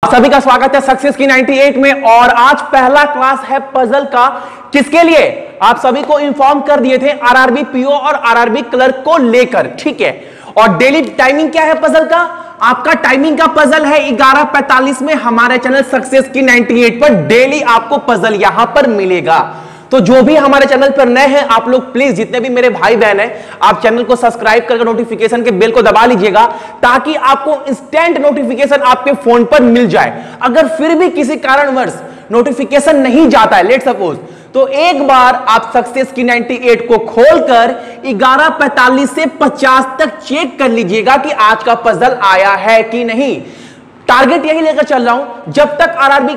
सभी का स्वागत है सक्सेस की 98 में। और आज पहला क्लास है पजल का। किसके लिए? आप सभी को इन्फॉर्म कर दिए थे आरआरबी पीओ और आरआरबी क्लर्क को लेकर, ठीक है। और डेली टाइमिंग क्या है पजल का? आपका टाइमिंग का पजल है 11:45 में हमारे चैनल सक्सेस की 98 पर डेली आपको पजल यहां पर मिलेगा। तो जो भी हमारे चैनल पर नए हैं आप लोग प्लीज, जितने भी मेरे भाई बहन हैं, आप चैनल को सब्सक्राइब करके नोटिफिकेशन के बेल को दबा लीजिएगा ताकि आपको इंस्टेंट नोटिफिकेशन आपके फोन पर मिल जाए। अगर फिर भी किसी कारणवश नोटिफिकेशन नहीं जाता है, लेट सपोज, तो एक बार आप सक्सेस की 98 को खोलकर 11:45 से 50 तक चेक कर लीजिएगा कि आज का पजल आया है कि नहीं। टारगेट यही लेकर चल रहा हूं, जब तक आरआरबी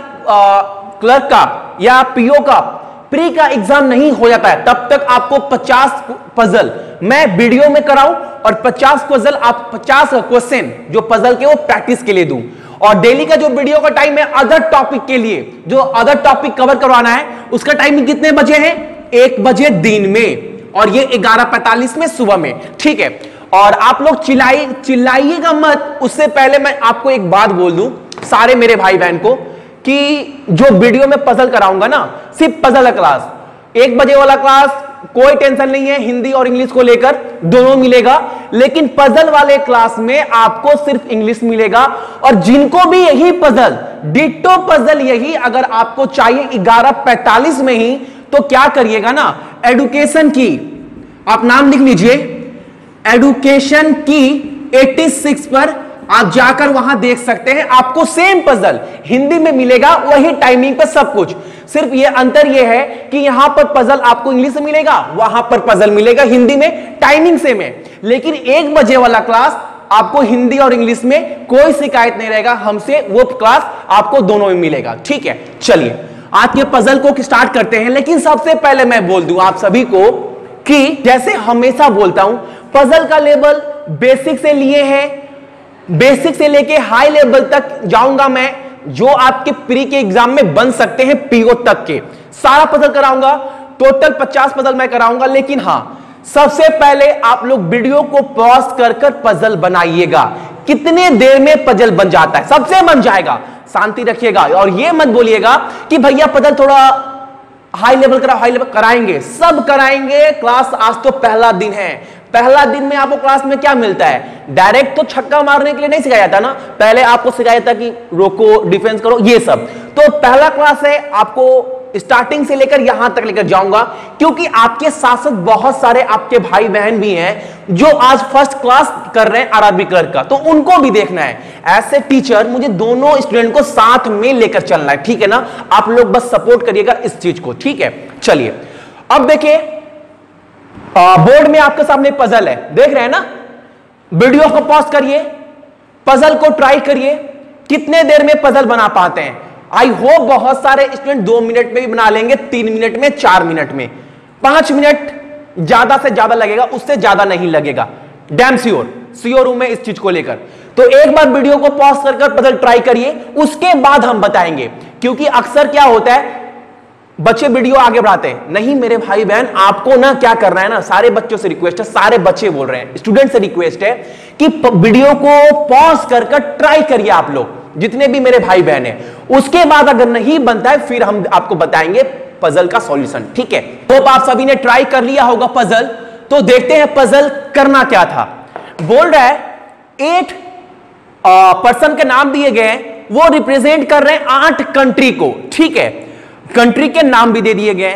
क्लर्क का या पीओ का प्री का एग्जाम नहीं हो जाता है तब तक आपको 50 पजल मैं वीडियो में कराऊं और 50 पजल आप 50 क्वेश्चन जो पजल के वो प्रैक्टिस के लिए दूं। और डेली का जो वीडियो का टाइम है अदर टॉपिक के लिए, जो अदर टॉपिक कवर करवाना है उसका टाइमिंग कितने बजे है? 1 बजे दिन में, और ये 11:45 में सुबह में, ठीक है। और आप लोग चिल्लाइएगा मत। उससे पहले मैं आपको एक बात बोल दूं सारे मेरे भाई बहन को कि जो वीडियो में पजल कराऊंगा ना, सिर्फ पजल क्लास, 1 बजे वाला क्लास कोई टेंशन नहीं है, हिंदी और इंग्लिश को लेकर दोनों मिलेगा। लेकिन पजल वाले क्लास में आपको सिर्फ इंग्लिश मिलेगा। और जिनको भी यही पजल, डिट्टो पजल यही अगर आपको चाहिए 11:45 में ही, तो क्या करिएगा ना, एडुकेशन की आप नाम लिख लीजिए, एडुकेशन की 86 पर आप जाकर वहां देख सकते हैं। आपको सेम पजल हिंदी में मिलेगा, वही टाइमिंग पर सब कुछ। सिर्फ ये अंतर ये है कि यहां पर पजल आपको इंग्लिश में मिलेगा, वहां पर पजल मिलेगा हिंदी में, टाइमिंग सेम है। लेकिन 1 बजे वाला क्लास आपको हिंदी और इंग्लिश में कोई शिकायत नहीं रहेगा हमसे, वो क्लास आपको दोनों में मिलेगा, ठीक है। चलिए आज के पजल को स्टार्ट करते हैं। लेकिन सबसे पहले मैं बोल दूं आप सभी को कि जैसे हमेशा बोलता हूं, पजल का लेवल बेसिक से लिए है, बेसिक से लेके हाई लेवल तक जाऊंगा मैं, जो आपके प्री के एग्जाम में बन सकते हैं पीओ तक के सारा पजल कराऊंगा। टोटल 50 पजल मैं कराऊंगा। लेकिन हां, सबसे पहले आप लोग वीडियो को पॉज कर कर पजल बनाइएगा। कितने देर में पजल बन जाता है? सबसे बन जाएगा, शांति रखिएगा। और ये मत बोलिएगा कि भैया पजल थोड़ा हाई लेवल कराओ, हाई लेवल कराएंगे, सब कराएंगे। क्लास आज तो पहला दिन है, पहला दिन में आपको क्लास में क्या मिलता है? डायरेक्ट तो छक्का मारने के लिए नहीं सिखाया जाता ना, पहले आपको सिखाया जाता कि रोको, डिफेंस करो, ये सब। तो पहला क्लास है, आपको स्टार्टिंग से लेकर यहां तक लेकर जाऊंगा, क्योंकि आपके साथ साथ बहुत सारे आपके भाई बहन भी हैं जो आज फर्स्ट क्लास कर रहे हैं आरआरबी क्लर्क का, तो उनको भी देखना है। ऐसे टीचर मुझे दोनों स्टूडेंट को साथ में लेकर चलना है, ठीक है ना। आप लोग बस सपोर्ट करिएगा इस चीज को, ठीक है। चलिए अब देखिए, बोर्ड में आपके सामने पजल है, देख रहे हैं ना। वीडियो को पॉज करिए, पजल को ट्राई करिए, कितने देर में पजल बना पाते हैं। आई होप बहुत सारे स्टूडेंट 2 मिनट में भी बना लेंगे, 3 मिनट में, 4 मिनट में। 5 मिनट ज्यादा से ज्यादा लगेगा, उससे ज्यादा नहीं लगेगा, डैम श्योर हूं मैं इस चीज को लेकर। तो एक बार वीडियो को पॉज कर पजल ट्राई करिए, उसके बाद हम बताएंगे। क्योंकि अक्सर क्या होता है, बच्चे वीडियो आगे बढ़ाते हैं नहीं। मेरे भाई बहन, आपको ना क्या करना है ना, सारे बच्चों से रिक्वेस्ट है, सारे बच्चे बोल रहे हैं, स्टूडेंट से रिक्वेस्ट है कि वीडियो को पॉज कर ट्राई करिए आप लोग, जितने भी मेरे भाई बहन हैं। उसके बाद अगर नहीं बनता है फिर हम आपको बताएंगे पजल का सॉल्यूशन, ठीक है। होप आप सभी ने ट्राई कर लिया होगा पजल। तो देखते हैं पजल करना क्या था। बोल रहा है 8 पर्सन के नाम दिए गए हैं, वो रिप्रेजेंट कर रहे हैं 8 कंट्री को, ठीक है। कंट्री के नाम भी दे दिए गए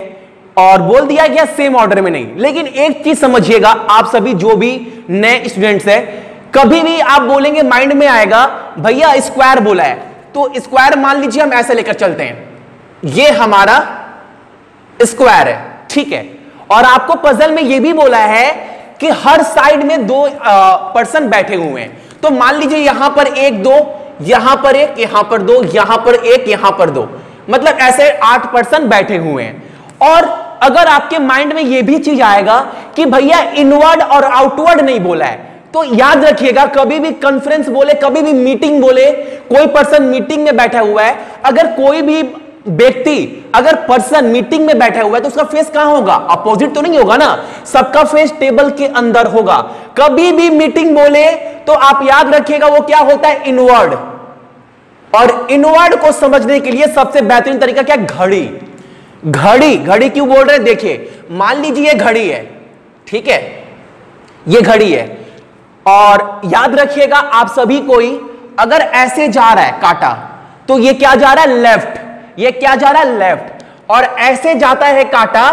और बोल दिया गया सेम ऑर्डर में नहीं। लेकिन एक चीज समझिएगा, आप सभी जो भी नए स्टूडेंट्स हैं, कभी भी आप बोलेंगे माइंड में आएगा भैया स्क्वायर बोला है, तो स्क्वायर मान लीजिए हम ऐसे लेकर चलते हैं, ये हमारा स्क्वायर है, ठीक है। और आपको पजल में यह भी बोला है कि हर साइड में 2 पर्सन बैठे हुए हैं। तो मान लीजिए यहां पर 1 2, यहां पर 1, यहां पर 2, यहां पर 1, यहां पर 2, मतलब ऐसे 8 पर्सन बैठे हुए हैं। और अगर आपके माइंड में यह भी चीज आएगा कि भैया इनवर्ड और आउटवर्ड नहीं बोला है, तो याद रखिएगा कभी भी कॉन्फ्रेंस बोले, कभी भी मीटिंग बोले, कोई पर्सन मीटिंग में बैठा हुआ है, अगर कोई भी व्यक्ति, अगर पर्सन मीटिंग में बैठा हुआ है तो उसका फेस कहां होगा? अपोजिट तो नहीं होगा ना, सबका फेस टेबल के अंदर होगा। कभी भी मीटिंग बोले तो आप याद रखिएगा वो क्या होता है? इनवर्ड। और इनवर्ड को समझने के लिए सबसे बेहतरीन तरीका क्या? घड़ी। घड़ी घड़ी क्यों बोल रहे हैं? देखिए, मान लीजिए ये घड़ी है, ठीक है, ये घड़ी है, और याद रखिएगा आप सभी कोई, अगर ऐसे जा रहा है काटा तो ये क्या जा रहा है? लेफ्ट। ये क्या जा रहा है? लेफ्ट। और ऐसे जाता है काटा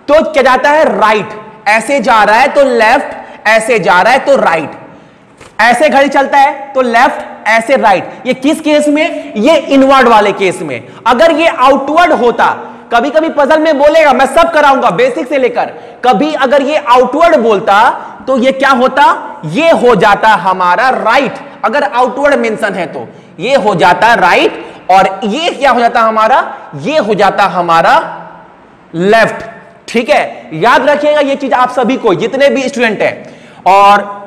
तो क्या जाता है? राइट। ऐसे जा रहा है तो लेफ्ट, ऐसे जा रहा है तो राइट। ऐसे घड़ी चलता है तो लेफ्ट, ऐसे राइट। ये किस केस में? ये इनवर्ड वाले केस में। अगर ये आउटवर्ड होता, कभी कभी पजल में बोलेगा, मैं सब कराऊंगा बेसिक से लेकर, कभी अगर ये आउटवर्ड बोलता तो ये क्या होता? ये हो जाता हमारा राइट। अगर आउटवर्ड मेंशन है तो ये हो जाता राइट, और ये क्या हो जाता हमारा? ये हो जाता हमारा लेफ्ट। ठीक है, याद रखिएगा ये चीज आप सभी को, जितने भी स्टूडेंट हैं। और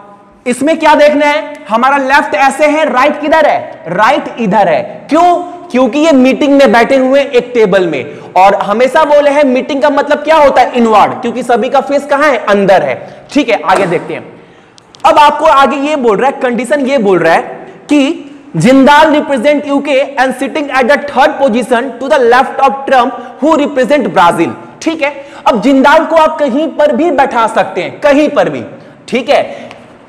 इसमें क्या देखना है? हमारा लेफ्ट ऐसे है, राइट किधर है? राइट इधर है। क्यों? क्योंकि ये मीटिंग में बैठे हुए एक टेबल में, और हमेशा बोले हैं मीटिंग का मतलब क्या होता है? इनवर्ड, क्योंकि सभी का फेस कहां है? अंदर है। ठीक है, आगे देखते हैं। अब आपको आगे ये बोल रहा है, कंडीशन ये बोल रहा है कि Jindal represent UK and sitting at the third position to the left of Trump who represent Brazil. ठीक है, अब जिंदाल को आप कहीं पर भी बैठा सकते हैं, कहीं पर भी। ठीक है,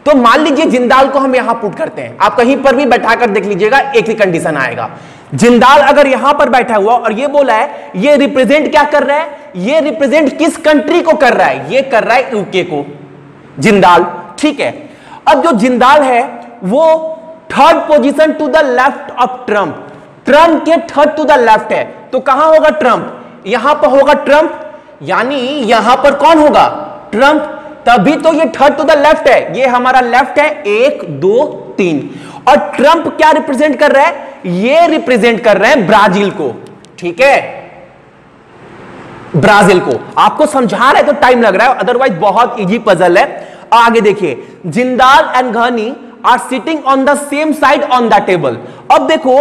तो मान लीजिए जिंदाल को हम यहां पुट करते हैं, आप कहीं पर भी बैठाकर देख लीजिएगा, एक ही कंडीशन आएगा। जिंदाल अगर यहां पर बैठा हुआ और ये बोला है, ये रिप्रेजेंट क्या कर रहा है? ये रिप्रेजेंट किस कंट्री को कर रहा है? ये कर रहा है यूके को, जिंदाल। ठीक है, अब जो जिंदाल है वो third position to the left of Trump, Trump के थर्ड टू द लेफ्ट है, तो कहां होगा ट्रम्प? यहां पर होगा ट्रम्प, यानी यहां पर कौन होगा? ट्रम्प। तभी तो ये थर्ड टू द लेफ्ट है, ये हमारा लेफ्ट है, 1 2 3। और ट्रम्प क्या रिप्रेजेंट कर रहा है? ये रिप्रेजेंट कर रहे हैं ब्राजील को। ठीक है, ब्राजील को। आपको समझा रहे तो टाइम लग रहा है, अदरवाइज बहुत इजी पजल है। आगे देखिए, Jindal and Ghani are sitting on the same side on the table. अब देखो,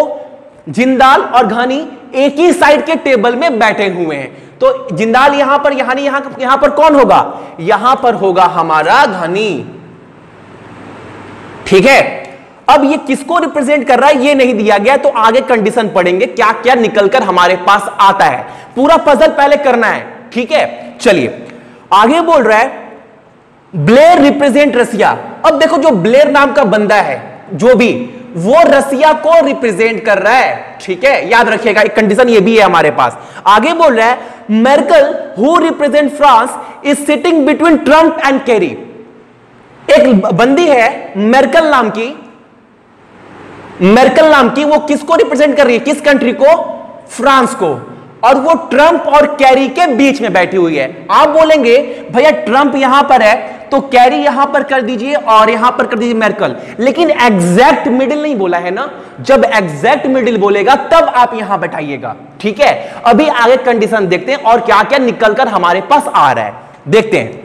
जिंदाल और घनी एक ही साइड के टेबल में बैठे हुए हैं, तो जिंदाल यहां पर, यहां पर कौन होगा? यहां पर होगा हमारा घनी। ठीक है, अब ये किसको रिप्रेजेंट कर रहा है ये नहीं दिया गया, तो आगे कंडीशन पढ़ेंगे क्या क्या निकलकर हमारे पास आता है। पूरा पजल पहले करना है। ठीक है, चलिए आगे बोल रहा है, ब्लेयर रिप्रेजेंट रसिया। अब देखो, जो ब्लेयर नाम का बंदा है, जो भी, वो रसिया को रिप्रेजेंट कर रहा है। ठीक है, याद रखिएगा, एक कंडीशन ये भी है हमारे पास। आगे बोल रहा है, Merkel who represent France is sitting between Trump and Kerry. एक बंदी है मेर्केल नाम की, मेर्केल नाम की, वो किसको रिप्रेजेंट कर रही है? किस कंट्री को? फ्रांस को। और वो ट्रम्प और कैरी के बीच में बैठी हुई है। आप बोलेंगे भैया ट्रम्प यहां पर है तो कैरी यहां पर कर दीजिए और यहां पर कर दीजिए मेर्केल, लेकिन एग्जैक्ट मिडिल नहीं बोला है ना। जब एग्जैक्ट मिडिल बोलेगा तब आप यहां बैठाइएगा। ठीक है, अभी आगे कंडीशन देखते हैं और क्या क्या निकलकर हमारे पास आ रहा है, देखते हैं।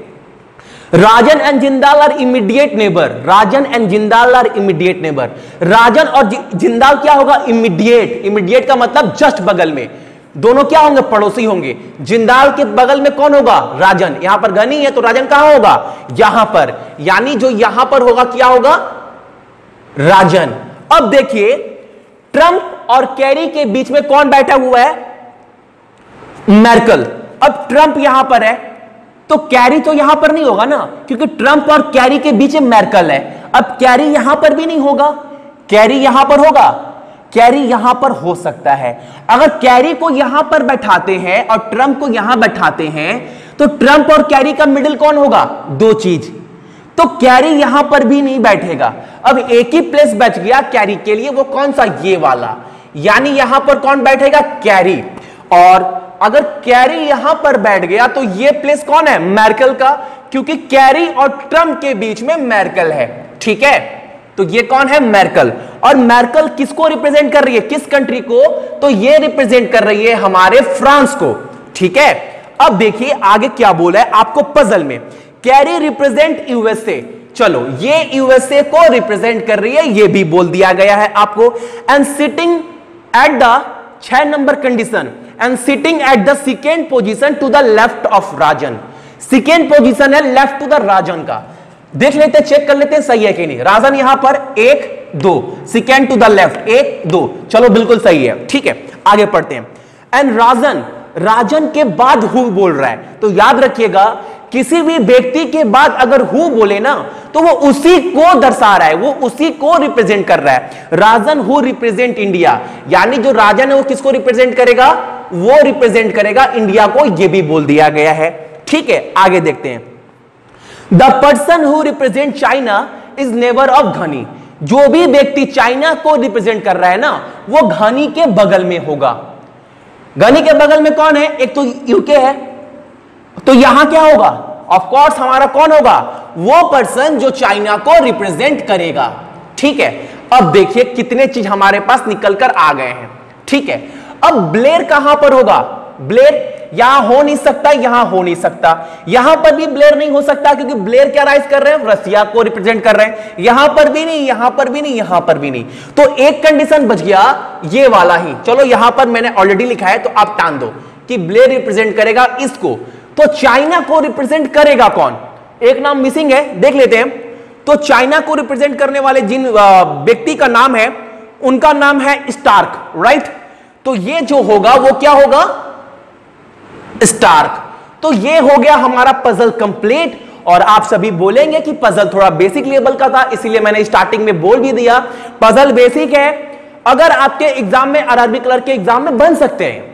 Rajan and Jindal are immediate neighbour. Rajan and Jindal are immediate neighbour. Rajan और जिंदाल क्या होगा? इमीडिएट। इमीडिएट का मतलब जस्ट बगल में, दोनों क्या होंगे? पड़ोसी होंगे। जिंदाल के बगल में कौन होगा? राजन। यहां पर घनी है तो राजन कहां होगा? यहां पर, यानी जो यहां पर होगा क्या होगा? राजन। अब देखिए, ट्रम्प और कैरी के बीच में कौन बैठा हुआ है? मेर्केल। अब ट्रम्प यहां पर है तो कैरी तो यहां पर नहीं होगा ना, क्योंकि ट्रम्प और कैरी के बीच में मेर्केल है। अब कैरी यहां पर भी नहीं होगा, कैरी यहां पर होगा? कैरी यहां पर हो सकता है। अगर कैरी को यहां पर बैठाते हैं और ट्रम्प को यहां बैठाते हैं तो ट्रम्प और कैरी का मिडिल कौन होगा? दो चीज, तो कैरी यहां पर भी नहीं बैठेगा। अब एक ही प्लेस बच गया कैरी के लिए, वो कौन सा? ये वाला, यानी यहां पर कौन बैठेगा? कैरी। और अगर कैरी यहां पर बैठ गया तो ये प्लेस कौन है? मेर्केल का, क्योंकि कैरी और ट्रम्प के बीच में मेर्केल है। ठीक है, तो ये कौन है? मेर्केल। और मेर्केल किसको रिप्रेजेंट कर रही है? किस कंट्री को? तो ये रिप्रेजेंट कर रही है हमारे फ्रांस को। ठीक है, अब देखिए आगे क्या बोला है आपको पजल में। Carry represent USA. चलो, ये यूएसए को रिप्रेजेंट कर रही है, ये भी बोल दिया गया है आपको। And sitting at the 6 number condition, and sitting at the second position to the left of Rajan. Second position है लेफ्ट टू द राजन का। देख लेते, चेक कर लेते हैं सही है कि नहीं। राजन यहां पर 1 दो, सेकेंड टू द लेफ्ट 1 2, चलो बिल्कुल सही है, ठीक है। आगे पढ़ते हैं। एंड राजन, राजन के बाद हु बोल रहा है, तो याद रखिएगा किसी भी व्यक्ति के बाद अगर हु बोले ना तो वो उसी को दर्शा रहा है, वो उसी को रिप्रेजेंट कर रहा है। राजन हु रिप्रेजेंट इंडिया, यानी जो राजन है वो किसको रिप्रेजेंट करेगा, वो रिप्रेजेंट करेगा इंडिया को, ये भी बोल दिया गया है, ठीक है। आगे देखते हैं। The person who represent China is neighbour of घनी, जो भी व्यक्ति चाइना को रिप्रेजेंट कर रहा है ना वो घनी के बगल में होगा। घनी के बगल में कौन है, एक तो यूके है, तो यहां क्या होगा, ऑफ कोर्स हमारा कौन होगा, वो पर्सन जो चाइना को रिप्रेजेंट करेगा, ठीक है। अब देखिए कितने चीज हमारे पास निकल कर आ गए हैं, ठीक है। अब ब्लेयर कहां पर होगा, ब्लेयर यहां हो नहीं सकता, यहां हो नहीं सकता, यहां पर भी ब्लेयर नहीं हो सकता क्योंकि ब्लेयर क्या राइज कर रहे हैं, रसिया को रिप्रेजेंट कर रहे हैं। यहां पर भी नहीं, यहां पर भी नहीं, यहां पर भी नहीं, तो एक कंडीशन बच गया ये वाला ही। चलो यहां पर मैंने ऑलरेडी लिखा है तो आप टान दो कि ब्लेयर रिप्रेजेंट करेगा इसको, तो चाइना को रिप्रेजेंट करेगा कौन, एक नाम मिसिंग है, देख लेते हैं। तो चाइना को रिप्रेजेंट करने वाले जिन व्यक्ति का नाम है उनका नाम है स्टार्क, राइट। तो ये जो होगा वो क्या होगा, स्टार्क। तो ये हो गया हमारा पजल कंप्लीट। और आप सभी बोलेंगे कि पजल थोड़ा बेसिक लेवल का था, इसीलिए मैंने स्टार्टिंग में बोल भी दिया पजल बेसिक है, अगर आपके एग्जाम में आरआरबी क्लर्क के एग्जाम में बन सकते हैं।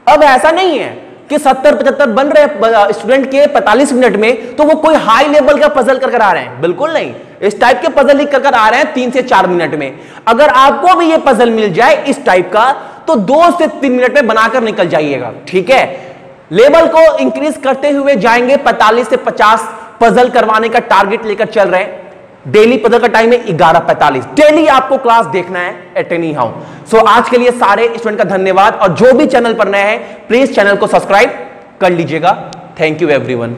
अब ऐसा नहीं है कि 70-75 बन रहे स्टूडेंट के 45 मिनट में तो वो कोई हाई लेवल का पजल कर आ रहे हैं, बिल्कुल नहीं। इस टाइप के पजल ही कर आ रहे हैं 3 से 4 मिनट में। अगर आपको भी ये पजल मिल जाए इस टाइप का तो 2 से 3 मिनट में बनाकर निकल जाइएगा, ठीक है। लेवल को इंक्रीज करते हुए जाएंगे, 45 से 50 पजल करवाने का टारगेट लेकर चल रहे हैं। डेली पजल का टाइम है 11:45, डेली आपको क्लास देखना है एट एनी हाउ। सो आज के लिए सारे स्टूडेंट का धन्यवाद, और जो भी चैनल पर नए हैं प्लीज चैनल को सब्सक्राइब कर लीजिएगा। Thank you everyone.